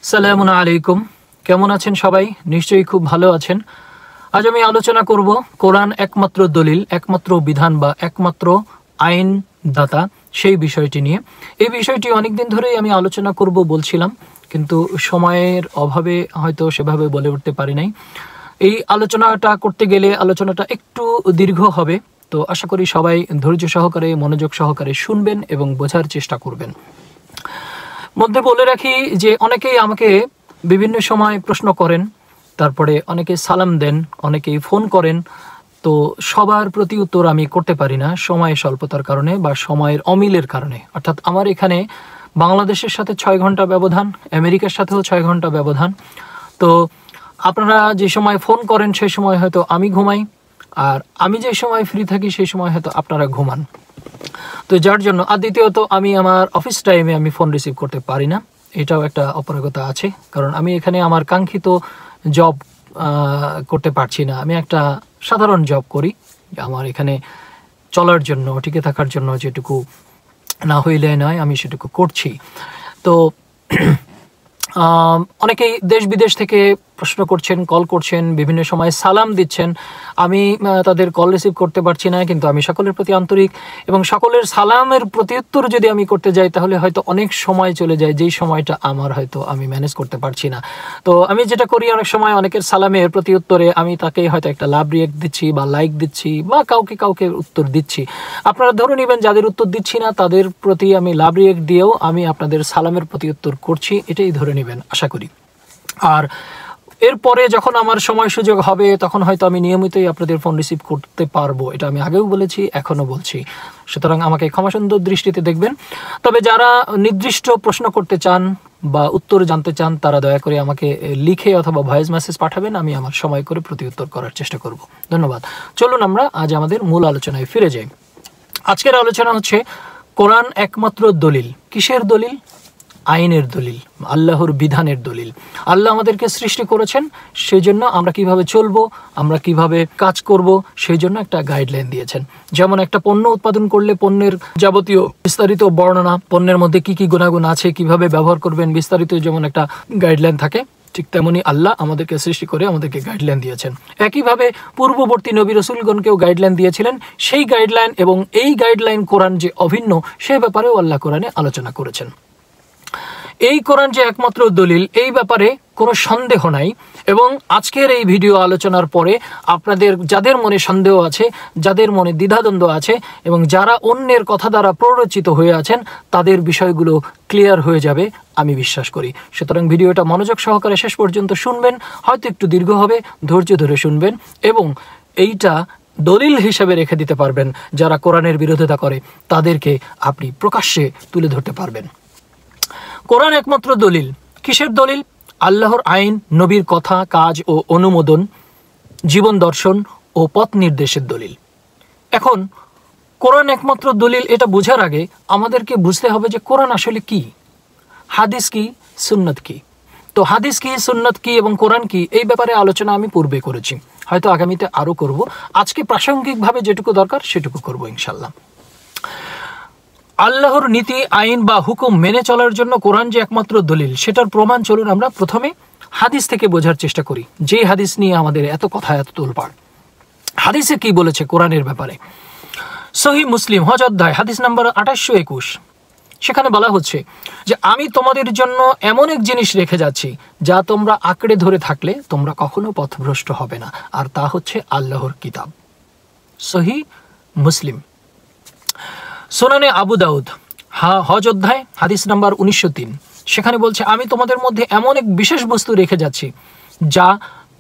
আসসালামু আলাইকুম। কেমন আছেন সবাই? নিশ্চয়ই খুব ভালো আছেন। আজ আমি আলোচনা করব কোরআন একমাত্র দলিল, একমাত্র বিধান বা একমাত্র আইন দাতা সেই বিষয়টি নিয়ে। এই বিষয়টি অনেকদিন ধরেই আমি আলোচনা করব বলছিলাম, কিন্তু সময়ের অভাবে হয়তো সেভাবে বলে উঠতে পারি নাই। এই আলোচনাটা করতে গেলে আলোচনাটা একটু দীর্ঘ হবে, তো আশা করি সবাই ধৈর্য সহকারে মনোযোগ সহকারে শুনবেন এবং বোঝার চেষ্টা করবেন। মধ্যে বলে রাখি যে অনেকেই আমাকে বিভিন্ন সময় প্রশ্ন করেন, তারপরে অনেকে সালাম দেন, অনেকেই ফোন করেন। তো সবার প্রতি উত্তর আমি করতে পারি না সময়ের স্বল্পতার কারণে বা সময়ের অমিলের কারণে। অর্থাৎ আমার এখানে বাংলাদেশের সাথে 6 ঘন্টা ব্যবধান, আমেরিকার সাথেও 6 ঘন্টা ব্যবধান। তো আপনারা যে সময় ফোন করেন সেই সময় হয়তো আমি ঘুমাই, আর আমি যে সময় ফ্রি থাকি সেই সময় হয়তো আপনারা ঘুমান। তো যার জন্য, আর দ্বিতীয়ত আমি আমার অফিস টাইমে আমি ফোন রিসিভ করতে পারি না, এটাও একটা অপারগতা আছে। কারণ আমি এখানে আমার কাঙ্ক্ষিত জব করতে পারছি না। আমি একটা সাধারণ জব করি, আমার এখানে চলার জন্য, টিকে থাকার জন্য যেটুকু না হইলে নয় আমি সেটুকু করছি। তো অনেকেই দেশ বিদেশ থেকে প্রশ্ন করছেন, কল করছেন, বিভিন্ন সময় সালাম দিচ্ছেন। আমি তাদের কল রিসিভ করতে পারছি না, কিন্তু আমি সকলের প্রতি আন্তরিক, এবং সকলের সালামের প্রত্যুত্তর যদি আমি করতে যাই তাহলে হয়তো অনেক সময় চলে যায়, যেই সময়টা আমার হয়তো আমি ম্যানেজ করতে পারছি না। তো আমি যেটা করি, অনেক সময় অনেকের সালামের প্রতি উত্তরে আমি তাকে হয়তো একটা লাভ রিয়েক্ট দিচ্ছি বা লাইক দিচ্ছি বা কাউকে উত্তর দিচ্ছি। আপনারা ধরে নেবেন যাদের উত্তর দিচ্ছি না তাদের প্রতি আমি লাভ রিয়েক্ট দিয়েও আমি আপনাদের সালামের প্রতি উত্তর করছি, এটাই ধরে নেবেন আশা করি। আর এরপরে যখন আমার সময় সুযোগ হবে তখন হয়তো আমি নিয়মিতই আপনাদের ফোন রিসিভ করতে পারবো, এটা আমি আগেও বলেছি, এখনও বলছি। সুতরাং আমাকে ক্ষমাসুন্দর দৃষ্টিতে দেখবেন। তবে যারা নির্দিষ্ট প্রশ্ন করতে চান বা উত্তর জানতে চান তারা দয়া করে আমাকে লিখে অথবা ভয়েস মেসেজ পাঠাবেন, আমি আমার সময় করে প্রতি উত্তর করার চেষ্টা করব। ধন্যবাদ। চলুন আমরা আজ আমাদের মূল আলোচনায় ফিরে যাই। আজকের আলোচনা হচ্ছে কোরআন একমাত্র দলিল। কিসের দলিল? আইনের দলিল, আল্লাহর বিধানের দলিল। আল্লাহ আমাদেরকে সৃষ্টি করেছেন, সেই জন্য আমরা কিভাবে চলবো, আমরা কিভাবে কাজ করব, সেই জন্য একটা গাইডলাইন দিয়েছেন। যেমন একটা পণ্য উৎপাদন করলে পণ্যের যাবতীয় বিস্তারিত বর্ণনা, পণ্যের মধ্যে কি কি গুণাগুণ আছে, কিভাবে ব্যবহার করবেন, বিস্তারিত যেমন একটা গাইডলাইন থাকে, ঠিক তেমনি আল্লাহ আমাদেরকে সৃষ্টি করে আমাদেরকে গাইডলাইন দিয়েছেন। একইভাবে পূর্ববর্তী নবী রাসূলগণকেও গাইডলাইন দিয়েছিলেন। সেই গাইডলাইন এবং এই গাইডলাইন কোরআন যে অভিন্ন, সে ব্যাপারেও আল্লাহ কোরআনে আলোচনা করেছেন। এই কোরআন যে একমাত্র দলিল, এই ব্যাপারে কোনো সন্দেহ নাই। এবং আজকের এই ভিডিও আলোচনার পরে আপনাদের যাদের মনে সন্দেহ আছে, যাদের মনে দ্বিধাদ্বন্দ্ব আছে এবং যারা অন্যের কথা দ্বারা প্ররোচিত হয়ে আছেন, তাদের বিষয়গুলো ক্লিয়ার হয়ে যাবে আমি বিশ্বাস করি। সুতরাং ভিডিওটা মনোযোগ সহকারে শেষ পর্যন্ত শুনবেন। হয়তো একটু দীর্ঘ হবে, ধৈর্য ধরে শুনবেন এবং এইটা দলিল হিসেবে রেখে দিতে পারবেন। যারা কোরআনের বিরোধিতা করে তাদেরকে আপনি প্রকাশ্যে তুলে ধরতে পারবেন। কোরআন একমাত্র দলিল। কিসের দলিল? আল্লাহর আইন, নবীর কথা, কাজ ও অনুমোদন, জীবন দর্শন ও পথ নির্দেশের দলিল। এখন কোরআন একমাত্র দলিল এটা বোঝার আগে আমাদেরকে বুঝতে হবে যে কোরআন আসলে কি, হাদিস কি, সুন্নত কি। তো হাদিস কি, সুন্নত কি এবং কোরআন কি, এই ব্যাপারে আলোচনা আমি পূর্বে করেছি, হয়তো আগামীতে আরও করব। আজকে প্রাসঙ্গিকভাবে যেটুকু দরকার সেটুকু করব ইনশাল্লাহ। আল্লাহর নীতি, আইন বা হুকুম মেনে চলার জন্য কোরআন যে একমাত্র দলিল, সেটার প্রমাণ চলুন আমরা প্রথমে হাদিস থেকে বোঝার চেষ্টা করি। যে হাদিস নিয়ে আমাদের এত কথা, এত তোলপাড়। হাদিসে কি বলেছে কোরআনের ব্যাপারে? সহিহ মুসলিম হজ অধ্যায় হাদিস নাম্বার 2821, সেখানে বলা হচ্ছে যে আমি তোমাদের জন্য এমন এক জিনিস রেখে যাচ্ছি যা তোমরা আঁকড়ে ধরে থাকলে তোমরা কখনো পথভ্রষ্ট হবে না, আর তা হচ্ছে আল্লাহর কিতাব। সহিহ মুসলিম। সুনানে আবু দাউদ হজ অধ্যায় হাদিস নাম্বার 1903, সেখানে বলছে আমি তোমাদের মধ্যে এমন এক বিশেষ বস্তু রেখে যাচ্ছি যা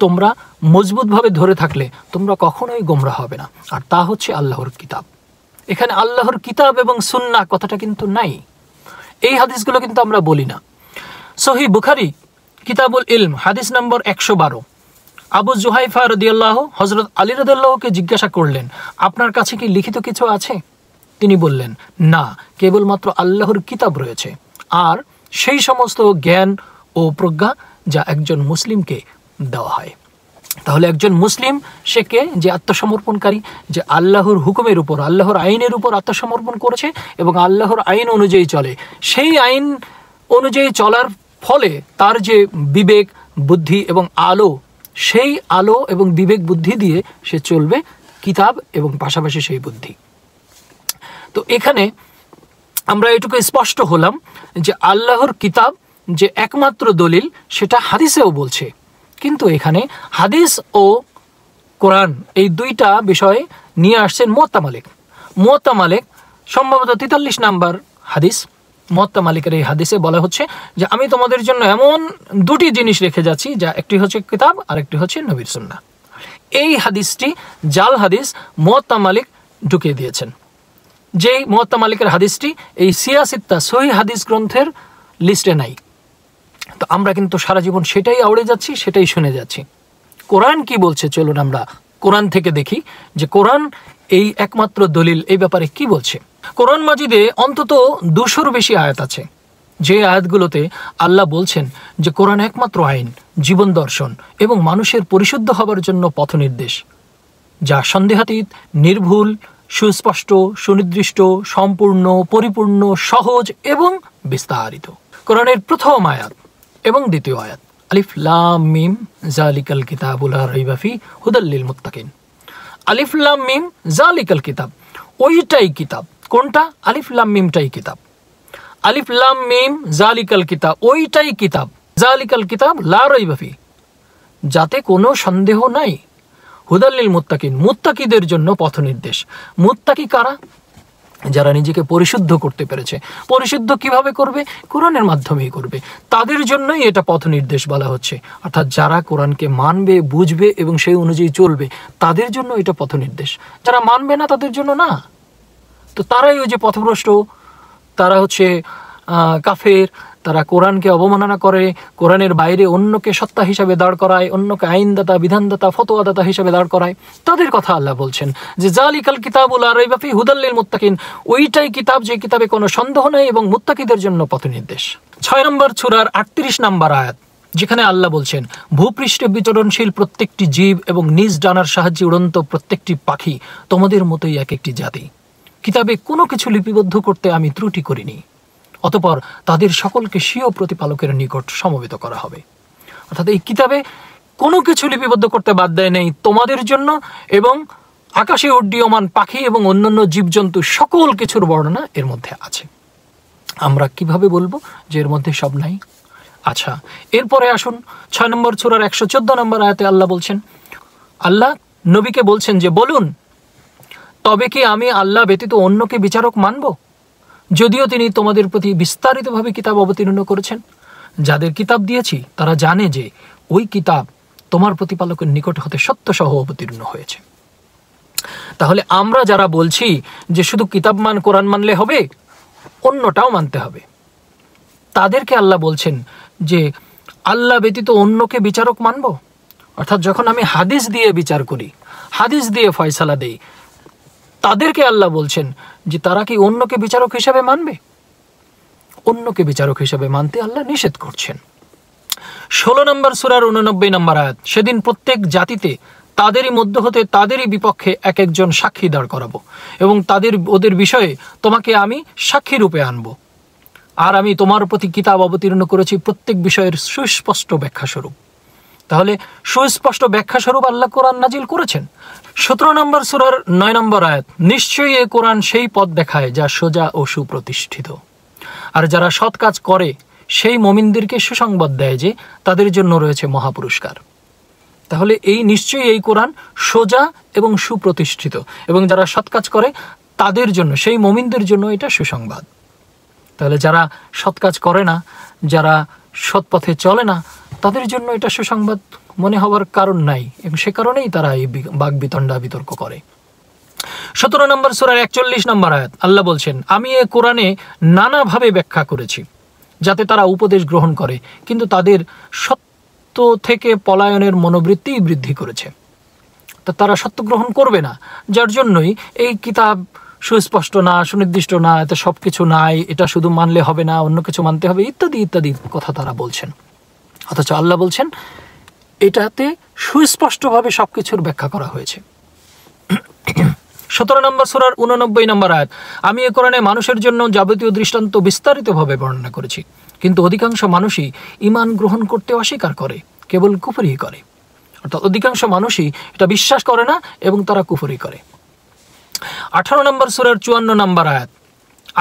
তোমরা মজবুতভাবে ধরে থাকলে তোমরা কখনোই গোমরা হবে না, আর তা হচ্ছে আল্লাহর কিতাব। এখানে আল্লাহর কিতাব এবং সুন্নাহ কথাটা কিন্তু নাই। এই হাদিসগুলো কিন্তু আমরা বলি না। সহিহ বুখারী কিতাবুল ইলম হাদিস নম্বর 112, আবু জুহাইফা রাদিয়াল্লাহু হযরত আলী রাদিয়াল্লাহুকে জিজ্ঞাসা করলেন, আপনার কাছে কি লিখিত কিছু আছে? তিনি বললেন, না, কেবলমাত্র আল্লাহর কিতাব রয়েছে আর সেই সমস্ত জ্ঞান ও প্রজ্ঞা যা একজন মুসলিমকে দেওয়া হয়। তাহলে একজন মুসলিম সে কে? যে আত্মসমর্পণকারী, যে আল্লাহর হুকুমের উপর, আল্লাহর আইনের উপর আত্মসমর্পণ করেছে এবং আল্লাহর আইন অনুযায়ী চলে। সেই আইন অনুযায়ী চলার ফলে তার যে বিবেক বুদ্ধি এবং আলো, সেই আলো এবং বিবেক বুদ্ধি দিয়ে সে চলবে কিতাব এবং পাশাপাশি সেই বুদ্ধি। তো এখানে আমরা এটুকু স্পষ্ট হলাম যে আল্লাহর কিতাব যে একমাত্র দলিল সেটা হাদিসেও বলছে, কিন্তু এখানে হাদিস ও কোরআন এই দুইটা বিষয়ে নিয়ে আসছেন মুয়াত্তা মালিক। মুয়াত্তা মালিক সম্ভবত 43 নম্বর হাদিস। মুয়াত্তা মালিকের এই হাদিসে বলা হচ্ছে যে আমি তোমাদের জন্য এমন দুটি জিনিস রেখে যাচ্ছি, যা একটি হচ্ছে কিতাব আর একটি হচ্ছে নবীর সুন্নাহ। এই হাদিসটি জাল হাদিস মুয়াত্তা মালিক ঢুকিয়ে দিয়েছেন। যেই মুয়াত্তা মালিকের হাদিসটি এই সিয়াসিত্তা সহিহ হাদিস গ্রন্থের লিস্টে নাই। তো আমরা কিন্তু সারা জীবন সেটাই আওড়ে যাচ্ছি, সেটাই শুনে যাচ্ছি। কোরআন কি বলছে চলুন আমরা কোরআন থেকে দেখি যে কোরআন এই একমাত্র দলিল এই ব্যাপারে কি বলছে। কোরআন মাজিদে অন্তত 200-র বেশি আয়াত আছে, যে আয়াতগুলোতে আল্লাহ বলছেন যে কোরআন একমাত্র আইন, জীবন দর্শন এবং মানুষের পরিশুদ্ধ হবার জন্য পথ নির্দেশ, যা সন্দেহাতীত, নির্ভুল, সুস্পষ্ট, সুনির্দিষ্ট, সম্পূর্ণ, পরিপূর্ণ, সহজ এবং বিস্তারিত। কোরআনের প্রথম আয়াত এবং দ্বিতীয় আয়াত, আলিফ লাম মিম যালিকাল কিতাবু লা রাইবা ফি হুদাল লিল মুত্তাকিন। আলিফ লাম মিম যালিকাল কিতাব, ওইটাই কিতাব। কোনটা? আলিফ লাম মিমটাই কিতাব। আলিফ লাম মিম যালিকাল কিতাব, ওইটাই কিতাব। যালিকাল কিতাব লা রাইবা ফি, যাতে কোনো সন্দেহ নাই। হুদাল লিল মুত্তাকিন, মুত্তাকিদের জন্য পথ নির্দেশ। মুত্তাকি কারা? যারা নিজেকে পরিশুদ্ধ করতে পেরেছে। পরিশুদ্ধ কিভাবে করবে? কোরআনের মাধ্যমেই করবে। তাদের জন্যই এটা পথ নির্দেশ বলা হচ্ছে। অর্থাৎ যারা কোরআনকে মানবে, বুঝবে এবং সেই অনুযায়ী চলবে, তাদের জন্য এটা পথ নির্দেশ। যারা মানবে না তাদের জন্য না। তো তারাই ওই যে পথভ্রষ্ট, তারা হচ্ছে কাফের, তারা কোরআনকে অবমাননা করে, কোরআনের বাইরে অন্যকে সত্তা হিসাবে দাঁড় করায়, অন্যকে আইনদাতা, বিধানদাতা, ফতোয়াদাতা হিসাবে দাঁড় করায়। তাদের কথা আল্লাহ বলছেন যে যালিকাল কিতাবু লা রাইবা ফি হুদাল লিল মুত্তাকিন, ওইটাই কিতাব যে কিতাবে কোনো সন্দেহ নেই এবং মুত্তাকিদের জন্য পথ নির্দেশ। 6 নম্বর সূরার 38 নম্বর আয়াত, যেখানে আল্লাহ বলছেন ভূপৃষ্ঠে বিচরণশীল প্রত্যেকটি জীব এবং নিজ ডানার সাহায্যে উড়ন্ত প্রত্যেকটি পাখি তোমাদের মতোই এক একটি জাতি। কিতাবে কোনো কিছু লিপিবদ্ধ করতে আমি ত্রুটি করিনি, অতঃপর তাদের সকলকে স্বীয় প্রতিপালকের নিকট সমবেত করা হবে। অর্থাৎ এই কিতাবে কোনো কিছু লিপিবদ্ধ করতে বাদ দেয় নেই তোমাদের জন্য, এবং আকাশে উড্ডীয়মান পাখি এবং অন্যান্য জীবজন্তু সকল কিছুর বর্ণনা এর মধ্যে আছে। আমরা কিভাবে বলবো যে এর মধ্যে সব নাই? আচ্ছা, এরপরে আসুন 6 নম্বর সূরার 114 নম্বর আয়াতে আল্লাহ বলছেন, আল্লাহ নবীকে বলছেন যে বলুন, তবে কি আমি আল্লাহ ব্যতীত অন্যকে বিচারক মানব? যদিও তিনি তোমাদের প্রতি বিস্তারিতভাবে কিতাব অবতীর্ণ করেছেন। যাদের কিতাব দিয়েছি তারা জানে যে ওই কিতাব তোমার প্রতিপালকের নিকট হতে সত্য সহ অবতীর্ণ হয়েছে। তাহলে আমরা যারা বলছি যে শুধু কিতাব কোরআন মানলে হবে, অন্যটাও মানতে হবে, তাদেরকে আল্লাহ বলছেন যে আল্লাহ ব্যতীত অন্যকে বিচারক মানব? অর্থাৎ যখন আমি হাদিস দিয়ে বিচার করি, হাদিস দিয়ে ফয়সালা দেই, তাদেরকে আল্লাহ বলছেন যে তারা কি অন্যকে বিচারক হিসাবে মানবে? অন্যকে বিচারক হিসাবে মানতে আল্লাহ নিষেধ করছেন। 16 নম্বর সূরার 89 নম্বর আয়াত, সেদিন প্রত্যেক জাতিতে তাদেরই মধ্য হতে তাদেরই বিপক্ষে এক একজন সাক্ষী দাঁড় করাবো এবং ওদের বিষয়ে তোমাকে আমি সাক্ষী রূপে আনবো। আর আমি তোমার প্রতি কিতাব অবতীর্ণ করেছি প্রত্যেক বিষয়ের সুস্পষ্ট ব্যাখ্যা স্বরূপ। তাহলে সুস্পষ্ট ব্যাখ্যা স্বরূপ আল্লাহ কোরআন নাজিল করেছেন। 17 নম্বর সূরার 9 নম্বর আয়াত, নিশ্চয়ই এ কোরআন সেই পথ দেখায় যা সোজা ও সুপ্রতিষ্ঠিত। আর যারা সৎ কাজ করে সেই মুমিনদেরকে সুসংবাদ দেয় যে তাদের জন্য রয়েছে মহাপুরস্কার। তাহলে এই নিশ্চয়ই এই কোরআন সোজা এবং সুপ্রতিষ্ঠিত, এবং যারা সৎ কাজ করে তাদের জন্য, সেই মুমিনদের জন্য এটা সুসংবাদ। তাহলে যারা সৎ কাজ করে না, যারা সৎ পথে চলে না, তাদের জন্য এটা সুসংবাদ মনে হওয়ার কারণ নাই, এবং সে কারণেই তারা এই বাগবিতণ্ডা বিতর্ক করে। 17 নম্বর সূরার 41 নম্বর আয়াত, আল্লাহ বলছেন, আমি এ কোরআনে নানাভাবে ব্যাখ্যা করেছি যাতে তারা উপদেশ গ্রহণ করে, কিন্তু তাদের সত্য থেকে পলায়নের মনোবৃত্তি বৃদ্ধি করেছে। তা তারা সত্য গ্রহণ করবে না, যার জন্যই এই কিতাব সুস্পষ্ট না, সুনির্দিষ্ট না, এতে সব কিছু নাই, এটা শুধু মানলে হবে না, অন্য কিছু মানতে হবে, ইত্যাদি ইত্যাদি কথা তারা বলছেন। অথচ আল্লাহ বলছেন এটাতে সুস্পষ্টভাবে সব কিছুর ব্যাখ্যা করা হয়েছে। 17 নম্বর সূরার 89 নম্বর আয়াত, আমি এ কোরআনে মানুষের জন্য যাবতীয় দৃষ্টান্ত বিস্তারিতভাবে বর্ণনা করেছি। কিন্তু অধিকাংশ মানুষই ঈমান গ্রহণ করতে অস্বীকার করে, কেবল কুফরি করে। অর্থাৎ অধিকাংশ মানুষই এটা বিশ্বাস করে না এবং তারা কুফরি করে। 18 নম্বর সূরার 54 নম্বর আয়াত,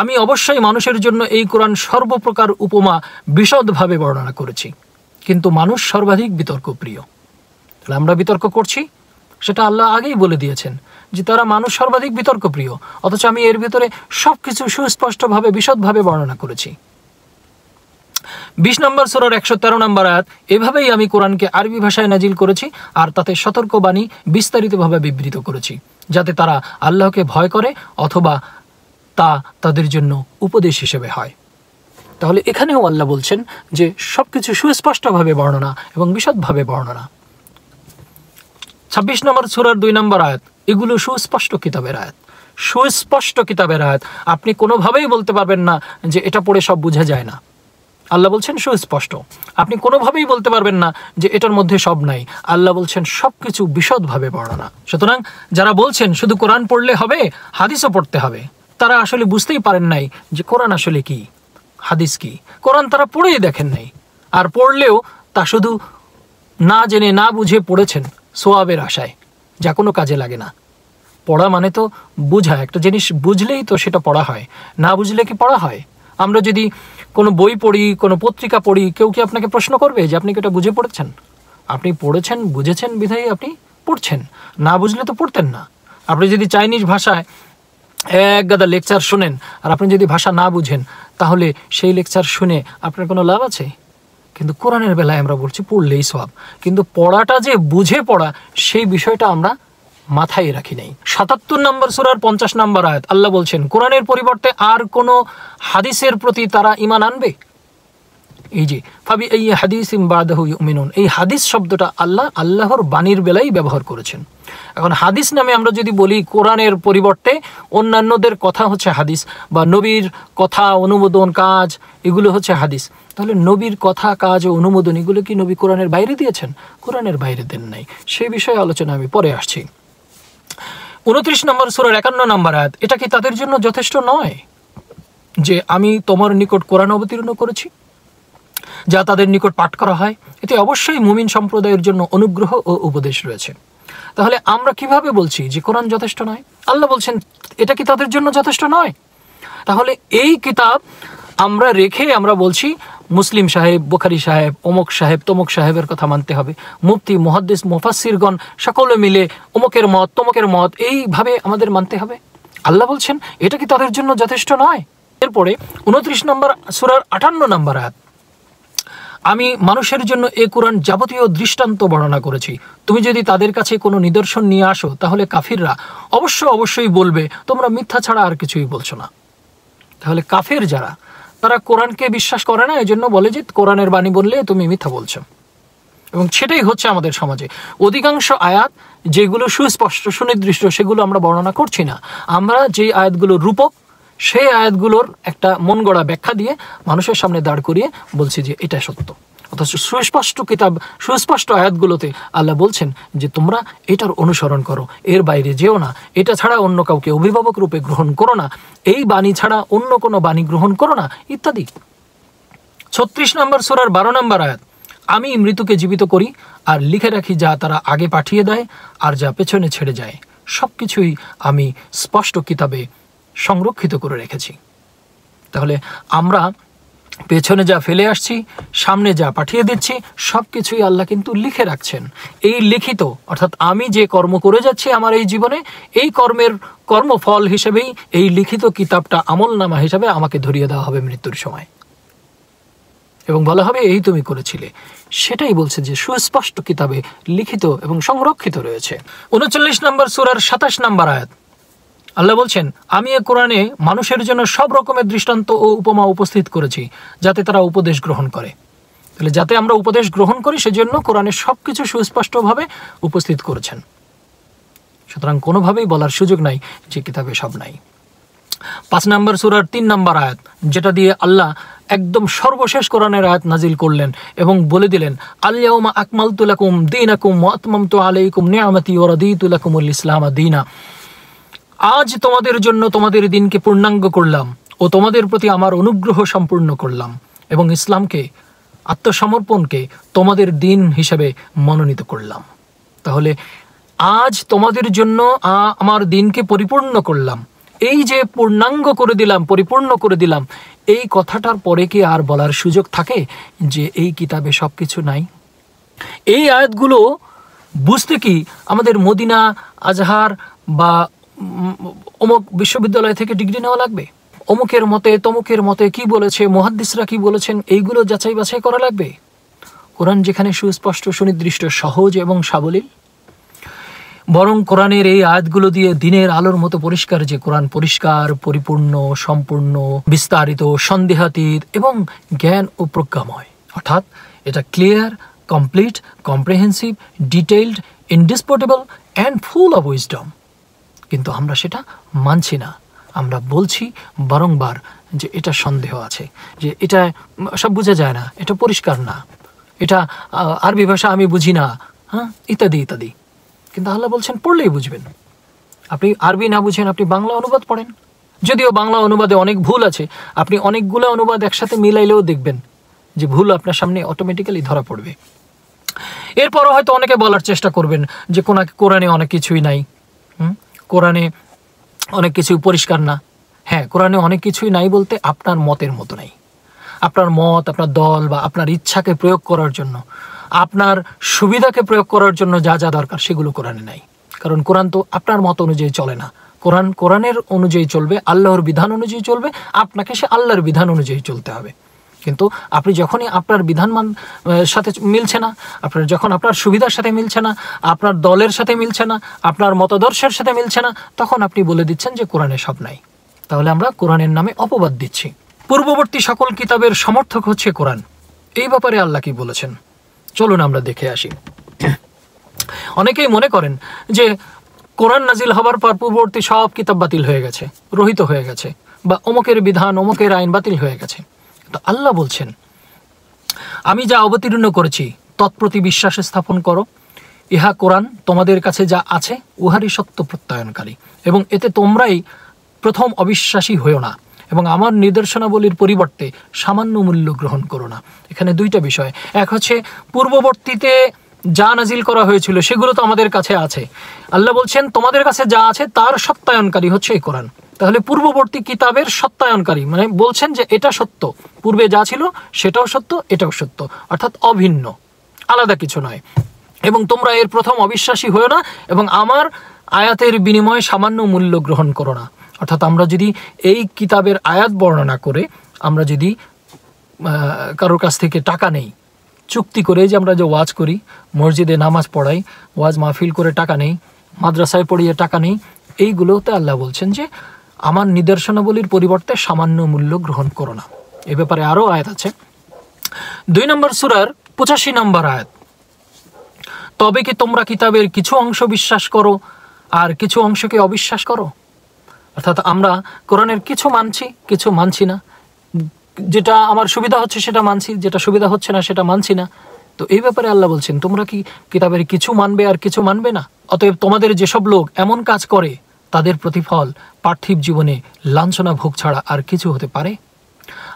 আমি অবশ্যই মানুষের জন্য এই কোরআন সর্বপ্রকার উপমা বিশদভাবে বর্ণনা করেছি, কিন্তু মানুষ সর্বাধিক বিতর্ক প্রিয়। তাহলে আমরা বিতর্ক করছি, সেটা আল্লাহ আগেই বলে দিয়েছেন যে তারা মানুষ সর্বাধিক বিতর্ক প্রিয়, অথচ আমি এর ভিতরে সবকিছু সুস্পষ্টভাবে বিশদভাবে বর্ণনা করেছি। 20 নম্বর সূরার 113 নম্বর আয়াত, এভাবেই আমি কোরআনকে আরবি ভাষায় নাজিল করেছি আর তাতে সতর্কবাণী বিস্তারিতভাবে বিবৃত করেছি, যাতে তারা আল্লাহকে ভয় করে অথবা তা তাদের জন্য উপদেশ হিসেবে হয়। তাহলে এখানেও আল্লাহ বলছেন যে সবকিছু সুস্পষ্টভাবে বর্ণনা এবং বিশদভাবে বর্ণনা। 26 নম্বর সূরার 2 নম্বর আয়াত, এগুলো সুস্পষ্ট কিতাবের আয়াত। সুস্পষ্ট কিতাবের আয়াত, আপনি কোনোভাবেই বলতে পারবেন না যে এটা পড়ে সব বোঝা যায় না। আল্লাহ বলছেন সুস্পষ্ট, আপনি কোনোভাবেই বলতে পারবেন না যে এটার মধ্যে সব নাই। আল্লাহ বলছেন সবকিছু বিশদভাবে বর্ণনা। সুতরাং যারা বলছেন শুধু কোরআন পড়লে হবে, হাদিসও পড়তে হবে, তারা আসলে বুঝতেই পারেন নাই যে কোরআন আসলে কি, হাদিস কি। কোরআন তারা পড়েই দেখেন নাই, আর পড়লেও তা শুধু না জেনে না বুঝে পড়েছেন সোয়াবের আশায়, যা কোনো কাজে লাগে না। পড়া মানে তো বুঝা, একটা জিনিস বুঝলেই তো সেটা পড়া হয়, না বুঝলে কি পড়া হয়? আমরা যদি কোনো বই পড়ি, কোনো পত্রিকা পড়ি, কেউ কি আপনাকে প্রশ্ন করবে যে আপনি কি এটা বুঝে পড়েছেন? আপনি পড়েছেন, বুঝেছেন বিধায় আপনি পড়ছেন, না বুঝলে তো পড়তেন না। আপনি যদি চাইনিজ ভাষায় এক গাদা লেকচার শোনেন আর আপনি যদি ভাষা না বুঝেন, তাহলে সেই লেকচার শুনে আপনার কোনো লাভ আছে? কিন্তু কোরআনের বেলায় আমরা বলছি পড়লেই সওয়াব, কিন্তু পড়াটা যে বুঝে পড়া, সেই বিষয়টা আমরা মাথায় রাখি নাই। 77 নম্বর সূরার 50 নম্বর আয়াত, আল্লাহ বলছেন কোরআনের পরিবর্তে আর কোনো হাদিসের প্রতি তারা ঈমান আনবে? এই যে ফাবি এই হাদিসিম বাদাহু ইউমিনুন, এই হাদিস শব্দটা আল্লাহর বাণীর বেলায় ব্যবহার করেছেন। এখন হাদিস নামে আমরা যদি বলি কোরআনের পরিবর্তে অন্যান্যদের কথা হচ্ছে হাদিস, বা নবীর কথা, অনুমোদন, কাজ, এগুলো হচ্ছে হাদিস, তাহলে নবীর কথা, কাজ ও অনুমোদন এগুলো কি নবী কোরআনের বাইরে দিয়েছেন? কোরআনের বাইরে দেন নাই। সেই বিষয়ে আলোচনা আমি পরে আসছি। 29 নম্বর সূরার 51 নম্বর আয়াত, এটা কি তাদের জন্য যথেষ্ট নয় যে আমি তোমার নিকট কোরআন অবতীর্ণ করেছি, যা তাদের নিকট পাঠ করা হয়? এতে অবশ্যই মুমিন সম্প্রদায়ের জন্য অনুগ্রহ ও উপদেশ রয়েছে। তাহলে আমরা কিভাবে বলছি যে কোরআন যথেষ্ট নয়? আল্লাহ বলছেন এটা কি তাদের জন্য যথেষ্ট নয়? তাহলে এই কিতাব আমরা রেখে আমরা বলছি মুসলিম সাহেব, বুখারী সাহেব, অমুক সাহেব, তমুক সাহেবের কথা মানতে হবে, মুফতি, মুহাদ্দিস, মুফাসসিরগণ সকলে মিলে অমুকের মত, তমুকের মত, এইভাবে আমাদের মানতে হবে। আল্লাহ বলছেন এটা কি তাদের জন্য যথেষ্ট নয়? এরপরে 29 নম্বর সূরার 58 নম্বর আয়াত, আমি মানুষের জন্য এ কোরআন যাবতীয় দৃষ্টান্ত বর্ণনা করেছি। তুমি যদি তাদের কাছে কোনো নিদর্শন নিয়ে আসো, তাহলে কাফিররা অবশ্যই বলবে তোমরা মিথ্যা ছাড়া আর কিছুই বলছো না। তাহলে কাফের যারা, তারা কোরআনকে বিশ্বাস করে না, এজন্য বলে যে কোরআনের বাণী বললে তুমি মিথ্যা বলছো। এবং সেটাই হচ্ছে আমাদের সমাজে অধিকাংশ আয়াত যেগুলো সুস্পষ্ট, সুনির্দিষ্ট, সেগুলো আমরা বর্ণনা করছি না। আমরা যে আয়াতগুলো রূপক, সেই আয়াতগুলোর একটা মন গড়া ব্যাখ্যা দিয়ে মানুষের সামনে দাঁড় করিয়ে বলছি যে এটা সত্য। অথচ সুস্পষ্ট কিতাব, সুস্পষ্ট আয়াতগুলোতে আল্লাহ বলছেন যে তোমরা এটার অনুসরণ করো, এর বাইরে যেও না, এটা ছাড়া অন্য কাউকে অভিভাবক রূপে গ্রহণ করো না, এই বাণী ছাড়া অন্য কোনো বাণী গ্রহণ করো না, ইত্যাদি। 36 নম্বর সূরার 12 নম্বর আয়াত, আমি মৃত্যুকে জীবিত করি আর লিখে রাখি যা তারা আগে পাঠিয়ে দেয় আর যা পেছনে ছেড়ে যায়, সব কিছুই আমি স্পষ্ট কিতাবে সংরক্ষিত করে রেখেছি। তাহলে আমরা পেছনে যা ফেলে আসছি, সামনে যা পাঠিয়ে দিচ্ছি, সব কিছুই আল্লাহ কিন্তু লিখে রাখছেন। এই লিখিত, অর্থাৎ আমি যে কর্ম করে যাচ্ছি আমার এই জীবনে, এই কর্মের কর্মফল হিসেবেই এই লিখিত কিতাবটা আমলনামা হিসেবে আমাকে ধরিয়ে দেওয়া হবে মৃত্যুর সময়, এবং বলা হবে এই তুমি করেছিলে। সেটাই বলছে যে সুস্পষ্ট কিতাবে লিখিত এবং সংরক্ষিত রয়েছে। 39 নম্বর সূরার 27 নম্বর আয়াত, আল্লাহ বলছেন আমি এ কোরআনে মানুষের জন্য সব রকমের দৃষ্টান্ত ও উপমা উপস্থিত করেছি যাতে তারা উপদেশ গ্রহণ করে। তাহলে যাতে আমরা উপদেশ গ্রহণ করি সেজন্য কোরআনে সবকিছু সুস্পষ্টভাবে উপস্থিত করেছেন। সুতরাং কোনোভাবেই বলার সুযোগ নাই যে কিতাবে সব নাই। 5 নম্বর সূরার 3 নম্বর আয়াত, যেটা দিয়ে আল্লাহ একদম সর্বশেষ কোরআনের আয়াত নাজিল করলেন এবং বলে দিলেন আল-ইয়াউমা আকমালতু লাকুম দীনাকুম ওয়া আতমামতু আলাইকুম নি'মাতি ওয়া রাদিতু লাকুমুল ইসলাম দীনা। আজ তোমাদের জন্য তোমাদের দিনকে পূর্ণাঙ্গ করলাম ও তোমাদের প্রতি আমার অনুগ্রহ সম্পূর্ণ করলাম এবং ইসলামকে, আত্মসমর্পণকে তোমাদের দিন হিসেবে মনোনীত করলাম। তাহলে আজ তোমাদের জন্য আমার দিনকে পরিপূর্ণ করলাম, এই যে পূর্ণাঙ্গ করে দিলাম, পরিপূর্ণ করে দিলাম, এই কথাটার পরে কি আর বলার সুযোগ থাকে যে এই কিতাবে সব কিছু নাই? এই আয়াতগুলো বুঝতে কি আমাদের মদিনা, আজহার বা অমুক বিশ্ববিদ্যালয় থেকে ডিগ্রি নেওয়া লাগবে? অমুকের মতে তমুকের মতে কি বলেছে, মুহাদ্দিসরা কি বলেছেন, এইগুলো যাচাই বাছাই করা লাগবে? কোরআন যেখানে সুস্পষ্ট, সুনির্দিষ্ট, সহজ এবং সাবলীল, বরং কোরআনের এই আয়াতগুলো দিয়ে দিনের আলোর মতো পরিষ্কার যে কোরআন পরিষ্কার, পরিপূর্ণ, সম্পূর্ণ, বিস্তারিত, সন্দেহাতীত এবং জ্ঞান ও প্রজ্ঞাময়। অর্থাৎ এটা clear, complete, comprehensive, detailed, indisputable and full of wisdom. কিন্তু আমরা সেটা মানছি না। আমরা বলছি বারংবার যে এটা সন্দেহ আছে, যে এটা সব বোঝা যায় না, এটা পরিষ্কার না, এটা আরবি ভাষা আমি বুঝি না, ইত্যাদি ইত্যাদি। কিন্তু আল্লাহ বলছেন পড়লেই বুঝবেন। আপনি আরবি না বুঝেন, আপনি বাংলা অনুবাদ পড়েন। যদিও বাংলা অনুবাদে অনেক ভুল আছে, আপনি অনেকগুলো অনুবাদ একসাথে মিলাইলেও দেখবেন যে ভুল আপনার সামনে অটোমেটিক্যালি ধরা পড়বে। এরপরও হয়তো অনেকে বলার চেষ্টা করবেন যে কোরআনে অনেক কিছুই নাই, কোরআনে অনেক কিছু পরিষ্কার না। হ্যাঁ, কোরআনে অনেক কিছুই নাই বলতে আপনার মতের মতো নাই। আপনার মত, আপনার দল বা আপনার ইচ্ছাকে প্রয়োগ করার জন্য, আপনার সুবিধাকে প্রয়োগ করার জন্য যা যা দরকার সেগুলো কোরআনে নাই। কারণ কোরআন তো আপনার মত অনুযায়ী চলে না। কোরআনের অনুযায়ী চলবে, আল্লাহর বিধান অনুযায়ী চলবে, আপনাকে সে আল্লাহর বিধান অনুযায়ী চলতে হবে। কিন্তু আপনি যখনই আপনার বিধান সাথে মিলছে না, যখন আপনার সুবিধার সাথে মিলছে না, আপনার দলের সাথে মিলছে না, আপনার মতাদর্শের সাথে মিলছে না, তখন আপনি বলে দিচ্ছেন যে কোরআনে সব নাই। তাহলে আমরা কোরআনের নামে অপবাদ দিচ্ছি। পূর্ববর্তী সকল কিতাবের সমর্থক হচ্ছে কোরআন। এই ব্যাপারে আল্লাহ কি বলেছেন চলুন আমরা দেখে আসি। অনেকেই মনে করেন যে কোরআন নাজিল হবার পর পূর্ববর্তী সব কিতাব বাতিল হয়ে গেছে, রহিত হয়ে গেছে, বা অমুকের বিধান, অমুকের আইন বাতিল হয়ে গেছে। তো আল্লাহ বলছেন, আমি যা অবতীর্ণ করেছি তৎপ্রতি বিশ্বাস স্থাপন করো। ইহা কোরআন তোমাদের কাছে যা আছে উহারই সত্য প্রত্যয়নকারী, এবং এতে তোমরাই প্রথম অবিশ্বাসী হয়েও না, এবং আমার নিদর্শনাবলীর পরিবর্তে সামান্য মূল্য গ্রহণ করো না। এখানে দুইটা বিষয়। এক হচ্ছে পূর্ববর্তীতে যা নাজিল করা হয়েছিল সেগুলো তো আমাদের কাছে আছে। আল্লাহ বলছেন তোমাদের কাছে যা আছে তার সত্যায়নকারী হচ্ছে এই কোরআন। তাহলে পূর্ববর্তী কিতাবের সত্যায়নকারী, মানে বলছেন যে এটা সত্য, পূর্বে যা ছিল সেটাও সত্য, এটাও সত্য, অর্থাৎ অভিন্ন, আলাদা কিছু নয়। এবং তোমরা এর প্রথম অবিশ্বাসী হয়েও না, এবং আমার আয়াতের বিনিময়ে সামান্য মূল্য গ্রহণ করো না। অর্থাৎ আমরা যদি এই কিতাবের আয়াত বর্ণনা করে আমরা যদি কারোর কাছ থেকে টাকা নেই, চুক্তি করে, যে আমরা যে ওয়াজ করি, মসজিদে নামাজ পড়াই, ওয়াজ মাহফিল করে টাকা নেই, মাদ্রাসায় পড়িয়ে টাকা নেই, এইগুলোতে আল্লাহ বলছেন যে আমার নিদর্শনাবলীর পরিবর্তে সামান্য মূল্য গ্রহণ করো না। এ ব্যাপারে আরও আয়াত আছে। 2 নম্বর সূরার 85 নম্বর আয়াত, তবে কি তোমরা কিতাবের কিছু অংশ বিশ্বাস করো আর কিছু অংশকে অবিশ্বাস করো? অর্থাৎ আমরা কোরআনের কিছু মানছি, কিছু মানছি না। যেটা আমার সুবিধা হচ্ছে সেটা মানছি, যেটা সুবিধা হচ্ছে না সেটা মানছি না। তো এই ব্যাপারে আল্লাহ বলছেন তোমরা কি কিতাবের কিছু মানবে আর কিছু মানবে না? অতএব তোমাদের যেসব লোক এমন কাজ করে তাদের প্রতিফল পার্থিব জীবনে লাঞ্ছনা ভোগ ছাড়া আর কিছু হতে পারে?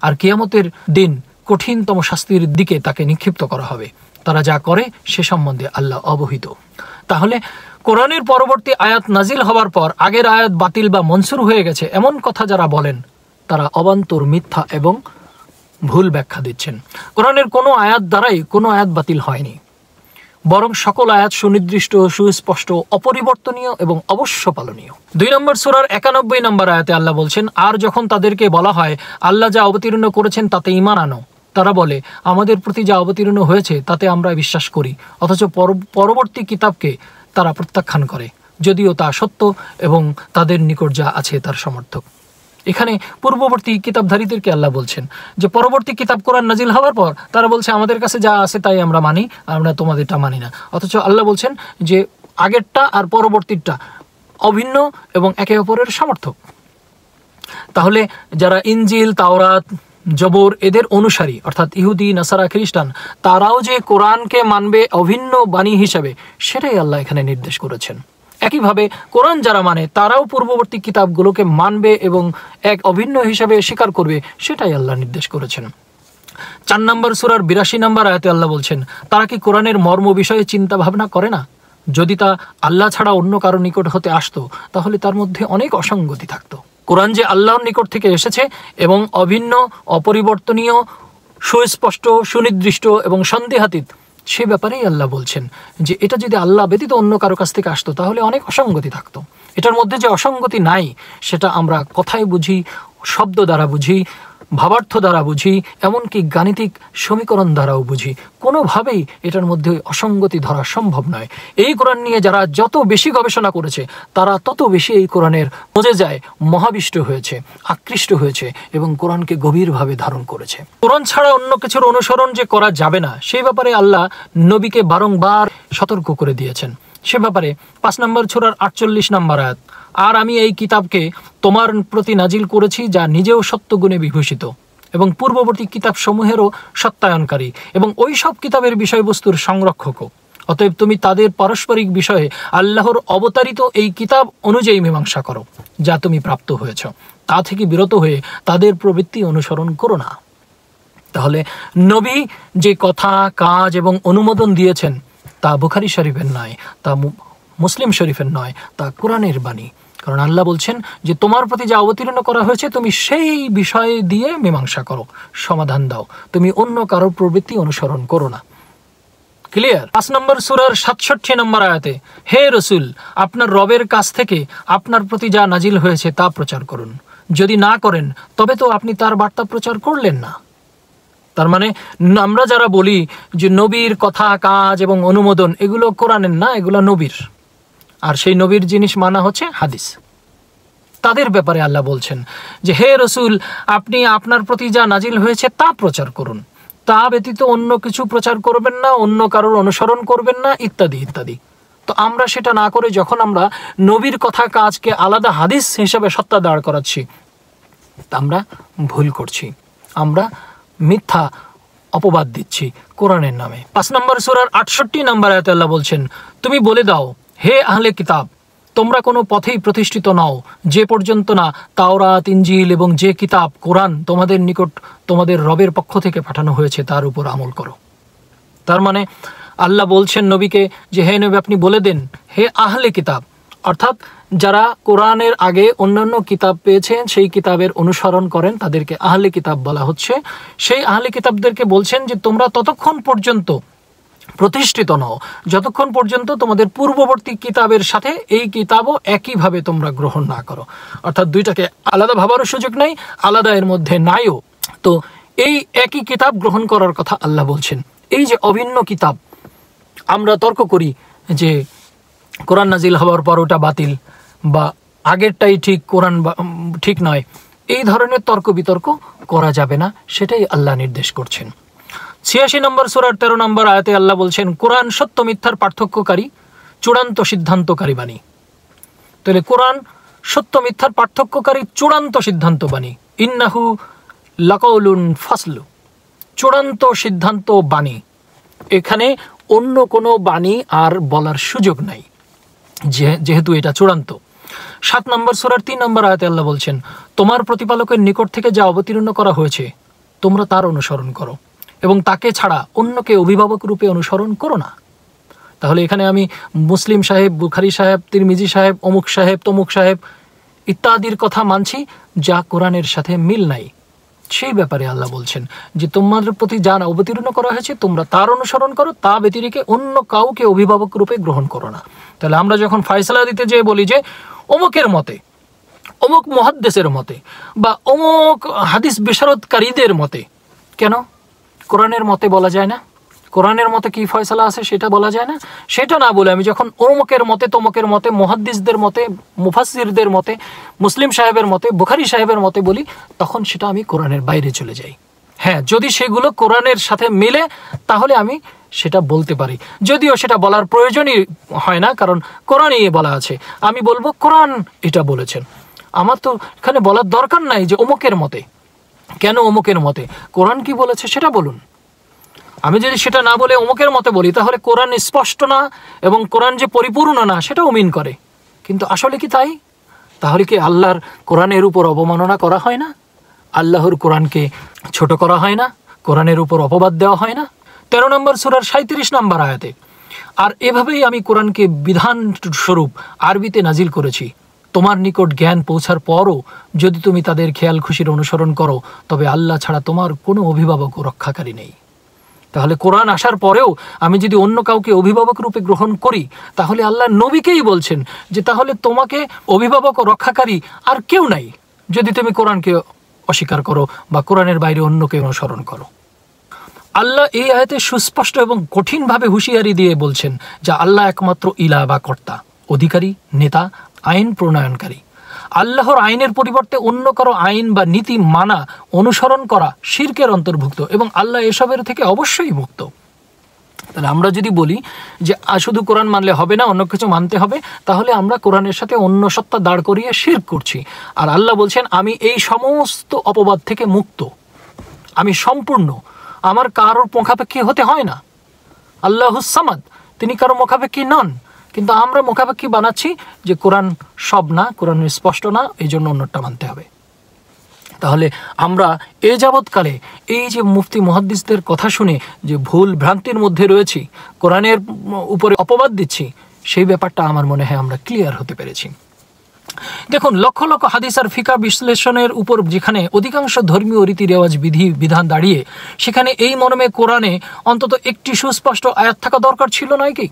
আর কিয়ামতের দিন কঠিনতম শাস্তির দিকে তাকে নিক্ষিপ্ত করা হবে। তারা যা করে সে সম্বন্ধে আল্লাহ অবহিত। তাহলে কোরআনের পরবর্তী আয়াত নাজিল হওয়ার পর আগের আয়াত বাতিল বা মনসুর হয়ে গেছে এমন কথা যারা বলেন তারা অবান্তর, মিথ্যা এবং ভুল ব্যাখ্যা দিচ্ছেন। কোরআনের কোনো আয়াত দ্বারাই কোনো আয়াত বাতিল হয়নি, বরং সকল আয়াত সুনির্দিষ্ট, সুস্পষ্ট, অপরিবর্তনীয় এবং অবশ্য পালনীয়। 2 নম্বর সূরার 91 নম্বর আয়াতে আল্লাহ বলছেন, আর যখন তাদেরকে বলা হয় আল্লাহ যা অবতীর্ণ করেছেন তাতে ঈমান আনো, তারা বলে আমাদের প্রতি যা অবতীর্ণ হয়েছে তাতে আমরা বিশ্বাস করি, অথচ পরবর্তী কিতাবকে তারা প্রত্যাখ্যান করে, যদিও তা সত্য এবং তাদের নিকট যা আছে তার সমর্থক। এখানে পূর্ববর্তী কিতাবধারীদেরকে আল্লাহ বলছেন যে পরবর্তী কিতাব কোরআন নাজিল হওয়ার পর তারা বলছে আমাদের কাছে যা আছে তাই আমরা মানি, আমরা তোমাদেরটা মানি না। অথচ আল্লাহ বলছেন যে আগেরটা আর পরবর্তীটা অভিন্ন এবং একে অপরের সমর্থক। তাহলে যারা ইনজিল, তাওরাত, জবর এদের অনুসারী অর্থাৎ ইহুদি, নাসারা, খ্রিস্টান, তারাও যে কোরআনকে মানবে অভিন্ন বাণী হিসাবে, সেটাই আল্লাহ এখানে নির্দেশ করেছেন। একইভাবে কোরআন যারা মানে তারাও পূর্ববর্তী কিতাবগুলোকে মানবে এবং এক অভিন্ন হিসাবে স্বীকার করবে, সেটাই আল্লাহ নির্দেশ করেছেন। 4 নম্বর সূরার 82 নম্বর আয়াতে আল্লাহ বলছেন, তারা কি কোরআনের মর্ম বিষয়ে চিন্তা ভাবনা করে না? যদি তা আল্লাহ ছাড়া অন্য কারো নিকট হতে আসতো তাহলে তার মধ্যে অনেক অসঙ্গতি থাকতো। কোরআন যে আল্লাহর নিকট থেকে এসেছে এবং অভিন্ন, অপরিবর্তনীয়, সুস্পষ্ট, সুনির্দিষ্ট এবং সন্দেহাতীত, সে ব্যাপারেই আল্লাহ বলছেন যে এটা যদি আল্লাহ ব্যতীত অন্য কারো কাছ থেকে আসতো তাহলে অনেক অসঙ্গতি থাকতো। এটার মধ্যে যে অসঙ্গতি নাই সেটা আমরা কথায় বুঝি, শব্দ দ্বারা বুঝি, ভাবার্থ দ্বারা বুঝি, এমনকি গাণিতিক সমীকরণ দ্বারাও বুঝি। কোনোভাবেই এটার মধ্যে অসঙ্গতি ধরা সম্ভব নয়। এই কোরআন নিয়ে যারা যত বেশি গবেষণা করেছে তারা তত বেশি এই কোরআনের মজে যায়, মহাবিষ্ট হয়েছে, আকৃষ্ট হয়েছে এবং কোরআনকে গভীরভাবে ধারণ করেছে। কোরআন ছাড়া অন্য কিছুর অনুসরণ যে করা যাবে না সেই ব্যাপারে আল্লাহ নবীকে বারংবার সতর্ক করে দিয়েছেন। সে ব্যাপারে 5 নম্বর সূরার 48 নম্বর আয়াত, আর আমি এই কিতাবকে তোমার প্রতি নাজিল করেছি যা নিজেও সত্যগুণে বিভূষিত এবং পূর্ববর্তী কিতাব সমূহেরও সত্যায়নকারী এবং ওই সব কিতাবের বিষয়বস্তুর সংরক্ষকও। অতএব তুমি তাদের পারস্পরিক বিষয়ে আল্লাহর অবতারিত এই কিতাব অনুযায়ী মীমাংসা করো যা তুমি প্রাপ্ত হয়েছ, তা থেকে বিরত হয়ে তাদের প্রবৃত্তি অনুসরণ করো না। তাহলে নবী যে কথা, কাজ এবং অনুমোদন দিয়েছেন তা বুখারী শরীফের নয়, তা মুসলিম শরীফের নয়, তা কোরআনের বাণী। কারণ আল্লাহ বলছেন যে তোমার প্রতি যা অবতীর্ণ করা হয়েছে তুমি সেই বিষয় দিয়ে মীমাংসা করো, সমাধান দাও, তুমি অন্য কারোর প্রবৃত্তি অনুসরণ করো না। ক্লিয়ার? 5 নম্বর সূরার 67 নম্বর আয়াতে, হে রাসূল, আপনার রবের কাছ থেকে আপনার প্রতি যা নাজিল হয়েছে তা প্রচার করুন, যদি না করেন তবে তো আপনি তার বার্তা প্রচার করলেন না। তার মানে আমরা যারা বলি যে নবীর কথা, কাজ এবং অনুমোদন এগুলো কোরআনের না, এগুলো নবীর, আর সেই নবীর জিনিস মানা হচ্ছে হাদিস, তাদের ব্যাপারে আল্লাহ বলছেন যে হে রাসূল, আপনি আপনার প্রতি যা নাজিল হয়েছে তা প্রচার করুন, তা ব্যতীত অন্য কিছু প্রচার করবেন না, অন্য কারোর অনুসরণ করবেন না, ইত্যাদি ইত্যাদি। তো আমরা সেটা না করে যখন আমরা নবীর কথা, কাজকে আলাদা হাদিস হিসেবে সত্তা দাঁড় করাচ্ছি তা আমরা ভুল করছি, আমরা মিথ্যা অপবাদ দিচ্ছি কোরআনের নামে। 5 নম্বর সূরার 68 নম্বর আয়াতে আল্লাহ বলছেন, তুমি বলে দাও হে আহলে কিতাব, তোমরা কোনো পথেই প্রতিষ্ঠিত নাও যে পর্যন্ত না তাওরাত, ইনজিল এবং যে কিতাব, কোরআন তোমাদের নিকট তোমাদের রবের পক্ষ থেকে পাঠানো হয়েছে তার উপর আমল করো। তার মানে আল্লাহ বলছেন নবীকে যে হে নবী, আপনি বলে দেন হে আহলে কিতাব, অর্থাৎ যারা কোরআনের আগে অন্যান্য কিতাব পেয়েছেন সেই কিতাবের অনুসরণ করেন তাদেরকে আহলে কিতাব বলা হচ্ছে। সেই আহলে কিতাবদেরকে বলছেন যে তোমরা ততক্ষণ পর্যন্ত প্রতিষ্ঠিত নও যতক্ষণ পর্যন্ত তোমাদের পূর্ববর্তী কিতাবের সাথে এই কিতাবও একইভাবে তোমরা গ্রহণ না করো। অর্থাৎ দুইটাকে আলাদা ভাবারও সুযোগ নাই, আলাদা এর মধ্যে নাইও। তো এই একই কিতাব গ্রহণ করার কথা আল্লাহ বলছেন। এই যে অভিন্ন কিতাব, আমরা তর্ক করি যে কোরআন নাজিল হওয়ার পর ওটা বাতিল বা আগেরটাই ঠিক, কোরআন ঠিক নয়, এই ধরনের তর্ক বিতর্ক করা যাবে না, সেটাই আল্লাহ নির্দেশ করছেন। 86 নম্বর সূরার 13 নম্বর আয়াতে আল্লাহ বলছেন, কোরআন সত্য মিথ্যার পার্থক্যকারী, চূড়ান্ত সিদ্ধান্তকারী বাণী। তাহলে কোরআন সত্য মিথ্যার পার্থক্যকারী, চূড়ান্ত সিদ্ধান্ত বাণী। ইন্নাহু লাকাউলুন ফাসলু, চূড়ান্ত সিদ্ধান্ত বাণী। এখানে অন্য কোনো বাণী আর বলার সুযোগ নাই, যেহেতু এটা চূড়ান্ত। 7 নম্বর সূরার 3 নম্বর আয়াতে আল্লাহ বলছেন, তোমার প্রতিপালকের নিকট থেকে যা অবতীর্ণ করা হয়েছে তোমরা তার অনুসরণ করো এবং তাকে ছাড়া অন্যকে অভিভাবক রূপে অনুসরণ করো না। তাহলে এখানে আমি মুসলিম সাহেব, বুখারী সাহেব, তিরমিজি সাহেব, অমুক সাহেব, তমুক সাহেব ইত্যাদির কথা মানছি যা কোরআনের সাথে মিল নাই। সেই ব্যাপারে আল্লাহ বলছেন যে তোমাদের প্রতি যা অবতীর্ণ করা হয়েছে তোমরা তার অনুসরণ করো, তা ব্যতিরেকে অন্য কাউকে অভিভাবক রূপে গ্রহণ করো না। তাহলে আমরা যখন ফয়সালা দিতে যেয়ে বলি যে অমুকের মতে, অমুক মুহাদ্দিসের মতে বা অমুক হাদিস বিশারদকারীদের মতে, কেন কোরআনের মতে বলা যায় না? কোরআনের মতে কি ফয়সালা আছে সেটা বলা যায় না? সেটা না বলে আমি যখন অমুকের মতে, তমুকের মতে, মুহাদ্দিসদের মতে, মুফাসসিরদের মতে, মুসলিম সাহেবের মতে, বুখারী সাহেবের মতে বলি, তখন সেটা আমি কোরআনের বাইরে চলে যাই। হ্যাঁ, যদি সেগুলো কোরআনের সাথে মিলে তাহলে আমি সেটা বলতে পারি, যদিও সেটা বলার প্রয়োজনই হয় না, কারণ কোরআনই বলা আছে। আমি বলবো কোরআন এটা বলেছেন, আমার তো এখানে বলার দরকার নাই যে অমুকের মতে। কেন অমুকের মতে? কোরআন কি বলেছে সেটা বলুন। আমি যদি সেটা না বলে অমুকের মতে বলি তাহলে কোরআন স্পষ্ট না এবং কোরআন যে পরিপূর্ণ না সেটাও মিন করে। কিন্তু আসলে কি তাই? তাহলে কি আল্লাহর কোরআনের উপর অবমাননা করা হয় না? আল্লাহর কোরআনকে ছোট করা হয় না? কোরআনের উপর অপবাদ দেওয়া হয় না? 13 নম্বর সূরার 37 নম্বর আয়াতে, আর এভাবেই আমি কোরআনকে বিধান স্বরূপ আরবিতে নাজিল করেছি, তোমার নিকট জ্ঞান পৌঁছার পরও যদি তুমি তাদের খেয়াল খুশির অনুসরণ করো তবে আল্লাহ ছাড়া তোমার কোনো অভিভাবক ও রক্ষাকারী নেই। তাহলে কোরআন আসার পরেও আমি যদি অন্য কাউকে অভিভাবক রূপে গ্রহণ করি, তাহলে আল্লাহ নবীকেই বলছেন যে তাহলে তোমাকে অভিভাবক ও রক্ষাকারী আর কেউ নাই যদি তুমি কোরআনকে অস্বীকার করো বা কোরআনের বাইরে অন্যকে অনুসরণ করো। আল্লাহ এই আয়াতে সুস্পষ্ট এবং কঠিনভাবে হুঁশিয়ারি দিয়ে বলছেন যে আল্লাহ একমাত্র ইলাহ বা কর্তা, অধিকারী, নেতা, আইন প্রণয়নকারী। আল্লাহর আইনের পরিবর্তে অন্য কারো আইন বা নীতি মানা, অনুসরণ করা শিরকের অন্তর্ভুক্ত এবং আল্লাহ এসবের থেকে অবশ্যই মুক্ত। তাহলে আমরা যদি বলি যে শুধু কোরআন মানলে হবে না, অন্য কিছু মানতে হবে, তাহলে আমরা কোরআনের সাথে অন্য সত্তা দাঁড় করিয়ে শিরক করছি। আর আল্লাহ বলছেন আমি এই সমস্ত অপবাদ থেকে মুক্ত, আমি সম্পূর্ণ, আমার কারোর মুখাপেক্ষী হতে হয় না। আল্লাহুস সামাদ, তিনি কারো মুখাপেক্ষী নন, কিন্তু আমরা মুখাপেক্ষী বানাচ্ছি যে কোরআন সব না, কোরআন স্পষ্ট না, এই জন্য অন্যটা মানতে হবে। তাহলে আমরা এ যাবৎকালে এই যে মুফতি মুহাদ্দিসদের কথা শুনে যে ভুল ভ্রান্তির মধ্যে রয়েছি, কোরআনের উপরে অপবাদ দিচ্ছি, সেই ব্যাপারটা আমার মনে হয় আমরা ক্লিয়ার হতে পেরেছি। দেখুন, লক্ষ লক্ষ হাদিস আর ফিকা বিশ্লেষণের উপর যেখানে অধিকাংশ ধর্মীয় রীতি রেওয়াজ বিধান দাঁড়িয়ে, সেখানে এই মর্মে কোরআনে অন্তত একটি সুস্পষ্ট আয়াত থাকা দরকার ছিল নয় কি,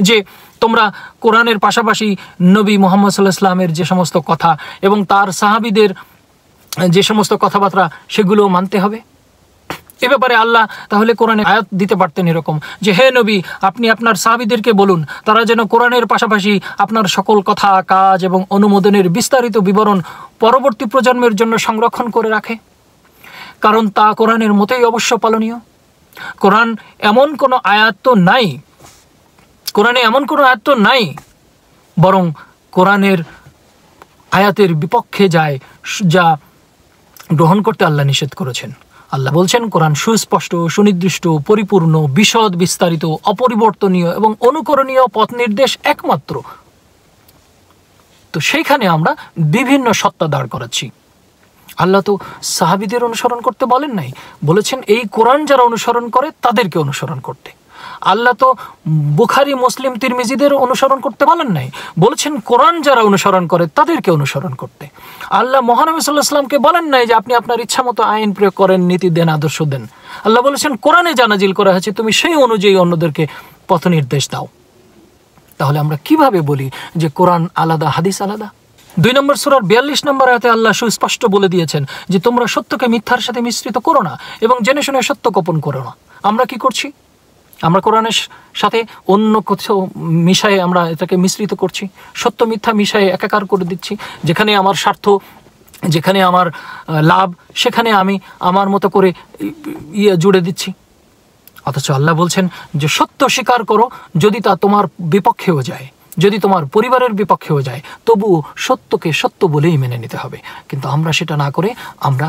যে তোমরা কোরআনের পাশাপাশি নবী মুহাম্মদ সাল্লাল্লাহু আলাইহি ওয়াসাল্লামের যে সমস্ত কথা এবং তার সাহাবীদের যে সমস্ত কথাবার্তা সেগুলো মানতে হবে। এ ব্যাপারে আল্লাহ তাহলে কোরআনে আয়াত দিতে পারতেন এরকম যে হে নবী, আপনি আপনার সাহাবীদেরকে বলুন তারা যেন কোরআনের পাশাপাশি আপনার সকল কথা, কাজ এবং অনুমোদনের বিস্তারিত বিবরণ পরবর্তী প্রজন্মের জন্য সংরক্ষণ করে রাখে, কারণ তা কোরআনের মতোই অবশ্য পালনীয়। কোরআন এমন কোনো আয়াত তো নাই, কোরআনে এমন কোনো আয়াত তো নাই, বরং কোরআনের আয়াতের বিপক্ষে যায় যা গ্রহণ করতে আল্লাহ নিষেধ করেছেন। আল্লাহ বলছেন কোরআন সুস্পষ্ট, সুনির্দিষ্ট, পরিপূর্ণ, বিশদ, বিস্তারিত, অপরিবর্তনীয় এবং অনুকরণীয় পথ নির্দেশ একমাত্র। তো সেইখানে আমরা বিভিন্ন সত্তা দাঁড় করাচ্ছি। আল্লাহ তো সাহাবীদের অনুসরণ করতে বলেন নাই, বলেছেন এই কোরআন যারা অনুসরণ করে তাদেরকে অনুসরণ করতে। আল্লাহ তো বুখারী, মুসলিম, তিরমিজিদের অনুসরণ করতে বলেন নাই, বলেছেন কোরআন যারা অনুসরণ করে তাদেরকে অনুসরণ করতে। আল্লাহ মহানবী সাল্লাল্লাহু আলাইহি ওয়াসাল্লামকে বলেন নাই যে আপনি আপনার ইচ্ছা মতো আইন প্রয়োগ করেন, নীতি দেন, আদর্শ দেন। আল্লাহ বলেছেন কোরআনে যা নাজিল করা হয়েছে তুমি সেই অনুযায়ী অন্যদেরকে পথ নির্দেশ দাও। তাহলে আমরা কিভাবে বলি যে কোরআন আলাদা, হাদিস আলাদা? 2 নম্বর সূরার 42 নম্বর আয়াতে আল্লাহ সুস্পষ্ট বলে দিয়েছেন যে তোমরা সত্যকে মিথ্যার সাথে মিশ্রিত করো না এবং জেনে শুনে সত্য গোপন করো না। আমরা কি করছি? আমরা কোরআনের সাথে অন্য কিছু মিশায়ে আমরা এটাকে মিশ্রিত করছি, সত্য মিথ্যা মিশায়ে একাকার করে দিচ্ছি। যেখানে আমার স্বার্থ, যেখানে আমার লাভ, সেখানে আমি আমার মতো করে জুড়ে দিচ্ছি। অথচ আল্লাহ বলছেন যে সত্য স্বীকার করো, যদি তা তোমার বিপক্ষেও যায়, যদি তোমার পরিবারের বিপক্ষেও যায়, তবুও সত্যকে সত্য বলেই মেনে নিতে হবে। কিন্তু আমরা সেটা না করে আমরা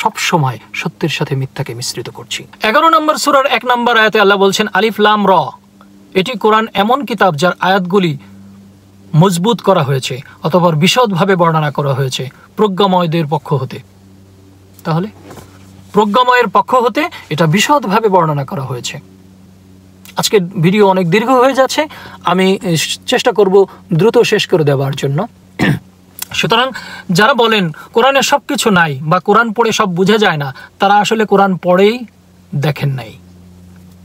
সব সময় সত্যের সাথে মিথ্যাকে মিশ্রিত করছি। 11 নম্বর সূরার 1 নম্বর আয়াতে আল্লাহ বলছেন আলিফ লাম র, এটি কোরআন এমন কিতাব যার আয়াতগুলি মজবুত করা হয়েছে, অতঃপর বিশদভাবে বর্ণনা করা হয়েছে প্রজ্ঞাময়দের পক্ষ হতে। তাহলে প্রজ্ঞাময়ের পক্ষ হতে এটা বিশদভাবে বর্ণনা করা হয়েছে। আজকে ভিডিও অনেক দীর্ঘ হয়ে যাচ্ছে, আমি চেষ্টা করব দ্রুত শেষ করে দেওয়ার জন্য। সুতরাং যারা বলেন কোরআনে সব কিছু নাই বা কোরআন পড়ে সব বোঝা যায় না, তারা আসলে কোরআন পড়েই দেখেন নাই।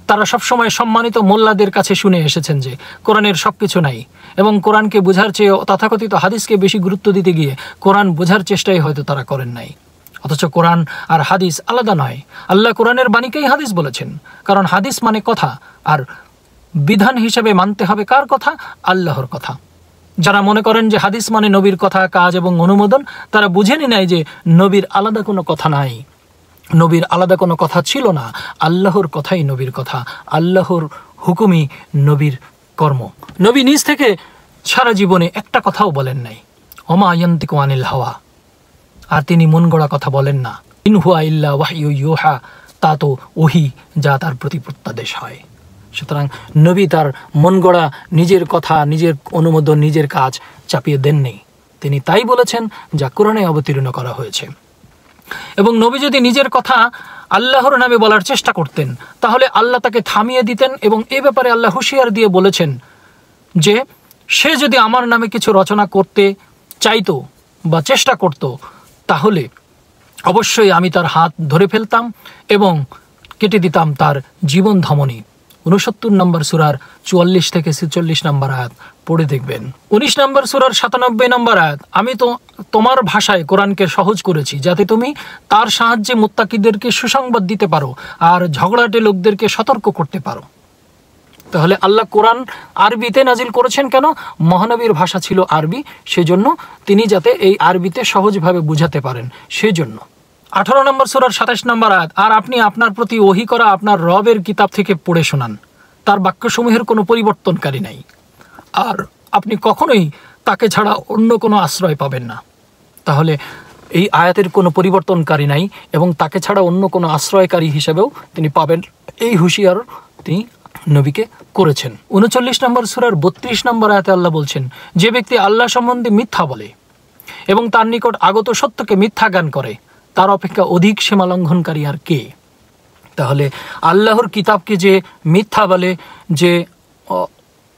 তারা সবসময় সম্মানিত মোল্লাদের কাছে শুনে এসেছেন যে কোরআনের সব কিছু নাই, এবং কোরআনকে বোঝার চেয়ে তথাকথিত হাদিসকে বেশি গুরুত্ব দিতে গিয়ে কোরআন বোঝার চেষ্টাই হয়তো তারা করেন নাই। অথচ কোরআন আর হাদিস আলাদা নয়। আল্লাহ কোরআনের বাণীকেই হাদিস বলেছেন, কারণ হাদিস মানে কথা, আর বিধান হিসেবে মানতে হবে কার কথা? আল্লাহর কথা। যারা মনে করেন যে হাদিস মানে নবীর কথা, কাজ এবং অনুমোদন, তারা বুঝেনি নাই যে নবীর আলাদা কোনো কথা নাই, নবীর আলাদা কোনো কথা ছিল না। আল্লাহর কথাই নবীর কথা, আল্লাহর হুকুমই নবীর কর্ম। নবী নিজ থেকে সারা জীবনে একটা কথাও বলেন নাই, ওমা ইয়ান্তিকু আনিল হাওয়া, আর তিনি মন গড়া কথা বলেন না। ইন হুয়া ইল্লা ওয়াহয়ু ইউহা, তা তো ওহী যা তার প্রতি প্রত্যাদেশ হয়। সুতরাং নবী তার মন গড়া নিজের কথা, নিজের অনুমোদন, নিজের কাজ চাপিয়ে দেননি। তিনি তাই বলেছেন যা কোরআনে অবতীর্ণ করা হয়েছে। এবং নবী যদি নিজের কথা আল্লাহর নামে বলার চেষ্টা করতেন তাহলে আল্লাহ তাকে থামিয়ে দিতেন, এবং এ ব্যাপারে আল্লাহ হুঁশিয়ার দিয়ে বলেছেন যে সে যদি আমার নামে কিছু রচনা করতে চাইতো বা চেষ্টা করত তাহলে অবশ্যই আমি তার হাত ধরে ফেলতাম এবং কেটে দিতাম তার জীবন ধমনী। 69 নম্বর সূরার 44 থেকে 46 নম্বর আয়াত পড়ে দেখবেন। 19 নম্বর সূরার 97 নম্বর আয়াত, আমি তো তোমার ভাষায় কোরআনকে সহজ করেছি যাতে তুমি তার সাহায্যে মুত্তাকিদেরকে সুসংবাদ দিতে পারো আর ঝগড়াটে লোকদেরকে সতর্ক করতে পারো। তাহলে আল্লাহ কোরআন আরবিতে নাজিল করেছেন কেন? মহানবীর ভাষা ছিল আরবি, সেজন্য তিনি যাতে এই আরবিতে সহজভাবে বুঝাতে পারেন সেজন্য। 18 নম্বর সূরার 27 নম্বর আয়াত, আর আপনি আপনার প্রতি ওহী করা আপনার রবের কিতাব থেকে পড়ে শোনান, তার বাক্যসমূহের কোনো পরিবর্তনকারী নাই, আর আপনি কখনোই তাকে ছাড়া অন্য কোনো আশ্রয় পাবেন না। তাহলে এই আয়াতের কোনো পরিবর্তনকারী নাই এবং তাকে ছাড়া অন্য কোনো আশ্রয়কারী হিসেবেও তিনি পাবেন, এই হুঁশিয়ার তিনি নবীকে করেছেন। 39 নম্বর সূরার 32 নম্বর আয়াতে আল্লাহ বলছেন, যে ব্যক্তি আল্লাহ সম্বন্ধে মিথ্যা বলে এবং তার নিকট আগত সত্যকে মিথ্যা জ্ঞান করে তার অপেক্ষা অধিক সীমা লঙ্ঘনকারী আর কে? তাহলে আল্লাহর কিতাবকে যে মিথ্যা বলে, যে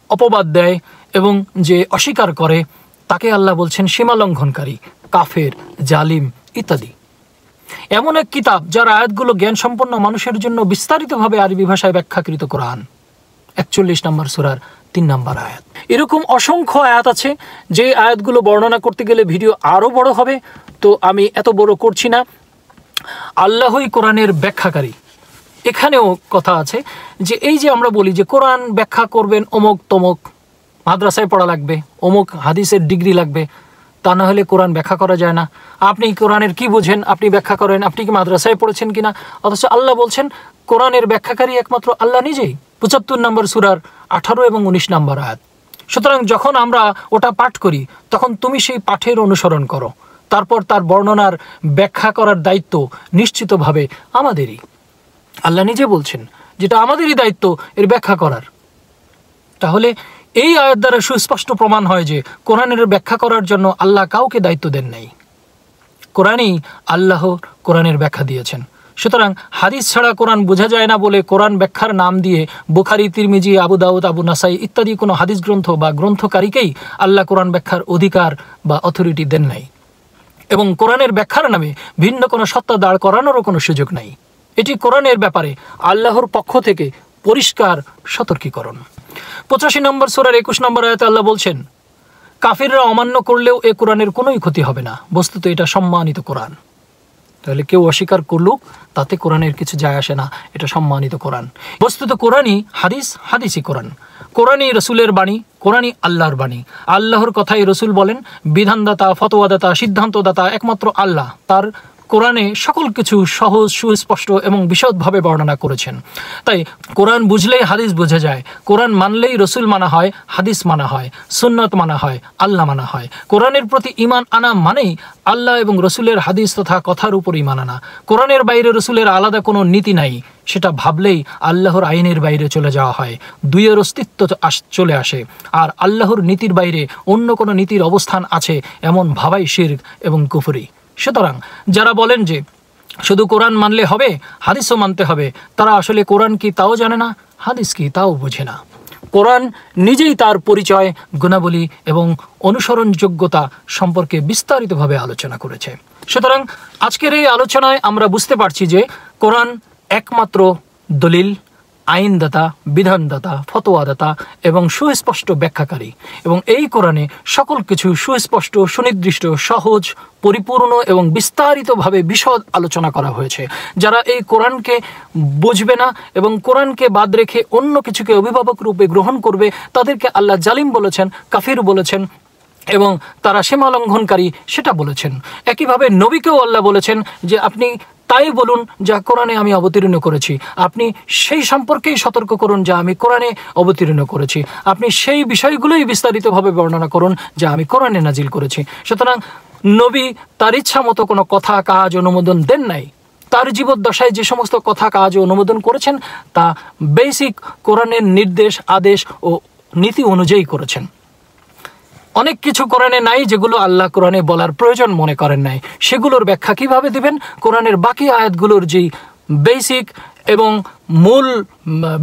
অপবাদ দেয় এবং যে অস্বীকার করে তাকে আল্লাহ বলছেন সীমা লঙ্ঘনকারী, কাফের, জালিম ইত্যাদি। এমন এক কিতাব যার আয়াতগুলো জ্ঞান সম্পন্ন মানুষের জন্য বিস্তারিতভাবে আরবি ভাষায় ব্যাখ্যাকৃত কোরআন। 41 নম্বর সূরার 3 নম্বর আয়াত। এরকম অসংখ্য আয়াত আছে যে আয়াতগুলো বর্ণনা করতে গেলে ভিডিও আরও বড় হবে, তো আমি এত বড় করছি না। আল্লাহই কোরআনের ব্যাখ্যাকারী। এখানেও কথা আছে যে এই যে আমরা বলি যে কোরআন ব্যাখ্যা করবেন অমুক তমুক, মাদ্রাসায় পড়া লাগবে, অমুক হাদিসের ডিগ্রি লাগবে, তা না হলে কোরআন ব্যাখ্যা করা যায় না। আপনি কোরআনের কি বোঝেন, আপনি ব্যাখ্যা করেন, আপনি কি মাদ্রাসায় পড়েছেন কিনা? অথচ আল্লাহ বলছেন কোরআনের ব্যাখ্যাকারী একমাত্র আল্লাহ নিজেই। 75 নম্বর সূরার 18 এবং 19 নম্বর আয়াত। সুতরাং যখন আমরা ওটা পাঠ করি তখন তুমি সেই পাঠের অনুসরণ করো, তারপর তার বর্ণনার ব্যাখ্যা করার দায়িত্ব নিশ্চিতভাবে আমাদেরই। আল্লাহ নিজে বলছেন যেটা আমাদেরই দায়িত্ব এর ব্যাখ্যা করার। তাহলে এই আয়াত দ্বারা সুস্পষ্ট প্রমাণ হয় যে কোরআনের ব্যাখ্যা করার জন্য আল্লাহ কাউকে দায়িত্ব দেন নাই, কোরআনই আল্লাহ কোরআনের ব্যাখ্যা দিয়েছেন। সুতরাং হাদিস ছাড়া কোরআন বোঝা যায় না বলে কোরআন ব্যাখ্যার নাম দিয়ে বুখারী, তিরমিজি, আবু দাউদ, আবু নাসাই ইত্যাদি কোনো হাদিস গ্রন্থ বা গ্রন্থকারীকেই আল্লাহ কোরআন ব্যাখ্যার অধিকার বা অথরিটি দেন নাই, এবং কোরআনের ব্যাখ্যার নামে ভিন্ন কোনো সত্তা দাঁড় করানোরও কোনো সুযোগ নাই। এটি কোরআনের ব্যাপারে আল্লাহর পক্ষ থেকে পরিষ্কার সতর্কীকরণ। 85 নম্বর সূরার 21 নম্বর আয়াতে আল্লাহ বলছেন, কাফিররা অমান্য করলেও এ কোরআনের কোনোই ক্ষতি হবে না, বস্তুত এটা সম্মানিত কোরআন। তাহলে কেউ অস্বীকার করলুক তাতে কোরআনের কিছু যায় আসে না, এটা সম্মানিত কোরআন। বস্তুত কোরআনই হাদিস, হাদিসই কোরআন। কোরআনই রসুলের বাণী, কোরআনই আল্লাহর বাণী। আল্লাহর কথাই রসুল বলেন, বিধানদাতা, ফতোয়াদাতা, সিদ্ধান্তদাতা একমাত্র আল্লাহ। তার কোরআনে সকল কিছু সহজ, সুস্পষ্ট এবং বিশদভাবে বর্ণনা করেছেন। তাই কোরআন বুঝলেই হাদিস বোঝা যায়, কোরআন মানলেই রসুল মানা হয়, হাদিস মানা হয়, সুন্নত মানা হয়, আল্লাহ মানা হয়। কোরআনের প্রতি ঈমান আনা মানেই আল্লাহ এবং রসুলের হাদিস তথা কথার উপর ঈমান আনা। কোরআনের বাইরে রসুলের আলাদা কোনো নীতি নাই, সেটা ভাবলেই আল্লাহর আইনের বাইরে চলে যাওয়া হয়, দুইয়ের অস্তিত্ব চলে আসে। আর আল্লাহর নীতির বাইরে অন্য কোনো নীতির অবস্থান আছে এমন ভাবাই শিরক এবং কুফরি। সুতরাং যারা বলেন যে শুধু কোরআন মানলে হবে, হাদিসও মানতে হবে, তারা আসলে কোরআন কি তাও জানে না, হাদিস কি তাও বোঝে না। কোরআন নিজেই তার পরিচয়, গুণাবলী এবং অনুসরণযোগ্যতা সম্পর্কে বিস্তারিতভাবে আলোচনা করেছে। সুতরাং আজকের এই আলোচনায় আমরা বুঝতে পারছি যে কোরআন একমাত্র দলিল, আইনদাতা, বিধানদাতা, ফতোয়াদাতা এবং সুস্পষ্ট ব্যাখ্যাকারী, এবং এই কোরআনে সকল কিছু সুস্পষ্ট, সুনির্দিষ্ট, সহজ, পরিপূর্ণ এবং বিস্তারিতভাবে বিশদ আলোচনা করা হয়েছে। যারা এই কোরআনকে বুঝবে না এবং কোরআনকে বাদ রেখে অন্য কিছুকে অভিভাবক রূপে গ্রহণ করবে তাদেরকে আল্লাহ জালিম বলেছেন, কাফির বলেছেন এবং তারা সীমা লঙ্ঘনকারী সেটা বলেছেন। একইভাবে নবীকেও আল্লাহ বলেছেন যে আপনি তাই বলুন যা কোরআনে আমি অবতীর্ণ করেছি, আপনি সেই সম্পর্কেই সতর্ক করুন যা আমি কোরআনে অবতীর্ণ করেছি, আপনি সেই বিষয়গুলোই বিস্তারিতভাবে বর্ণনা করুন যা আমি কোরআনে নাজিল করেছি। সুতরাং নবী তার ইচ্ছা মতো কোনো কথা, কাজ, অনুমোদন দেন নাই। তার জীবদ্দশায় যে সমস্ত কথা, কাজ ও অনুমোদন করেছেন তা বেসিক কোরআনের নির্দেশ, আদেশ ও নীতি অনুযায়ী করেছেন। অনেক কিছু কোরআনে নাই যেগুলো আল্লাহ কোরআনে বলার প্রয়োজন মনে করেন নাই, সেগুলোর ব্যাখ্যা কিভাবে দিবেন? কোরআনের বাকি আয়াতগুলোর যেই বেসিক এবং মূল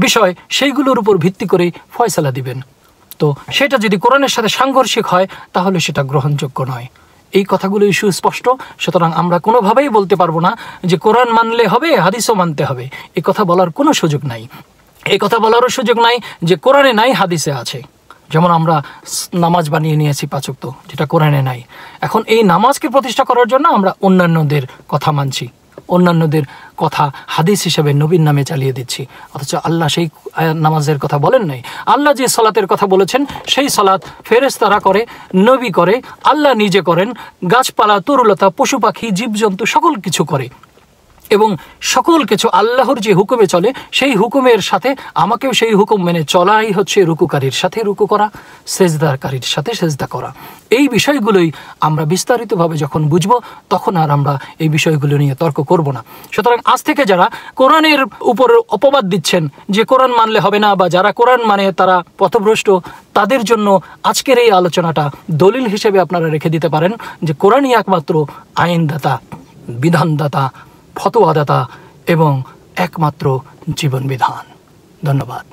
বিষয় সেইগুলোর উপর ভিত্তি করে ফয়সালা দিবেন। তো সেটা যদি কোরআনের সাথে সাংঘর্ষিক হয় তাহলে সেটা গ্রহণযোগ্য নয়। এই কথাগুলোই সুস্পষ্ট। সুতরাং আমরা কোনোভাবেই বলতে পারবো না যে কোরআন মানলে হবে, হাদিসও মানতে হবে। এই কথা বলার কোনো সুযোগ নাই। এই কথা বলারও সুযোগ নাই যে কোরআনে নাই, হাদিসে আছে। যেমন আমরা নামাজ বানিয়ে নিয়েছি 5 ওয়াক্ত, যেটা কোরআনে নাই। এখন এই নামাজকে প্রতিষ্ঠা করার জন্য আমরা অন্যান্যদের কথা মানছি, অন্যান্যদের কথা হাদিস হিসেবে নবীর নামে চালিয়ে দিচ্ছি, অথচ আল্লাহ সেই নামাজের কথা বলেন নাই। আল্লাহ যে সালাতের কথা বলেছেন সেই সালাত ফেরেশতারা করে, নবী করে, আল্লাহ নিজে করেন, গাছপালা, তরুলতা, পশু পাখি, জীবজন্তু সকল কিছু করে। এবং সকল কিছু আল্লাহর যে হুকুমে চলে সেই হুকুমের সাথে আমাকেও সেই হুকুম মেনে চলাই হচ্ছে রুকুকারীর সাথে রুকু করা, সেজদাকারীর সাথে সেজদা করা। এই বিষয়গুলোই আমরা বিস্তারিতভাবে যখন বুঝবো তখন আর আমরা এই বিষয়গুলো নিয়ে তর্ক করব না। সুতরাং আজ থেকে যারা কোরআনের উপর অপবাদ দিচ্ছেন যে কোরআন মানলে হবে না, বা যারা কোরআন মানে তারা পথভ্রষ্ট, তাদের জন্য আজকের এই আলোচনাটা দলিল হিসেবে আপনারা রেখে দিতে পারেন যে কোরআনই একমাত্র আইনদাতা, বিধানদাতা, ফতোয়াদাতা এবং একমাত্র জীবন বিধান। ধন্যবাদ।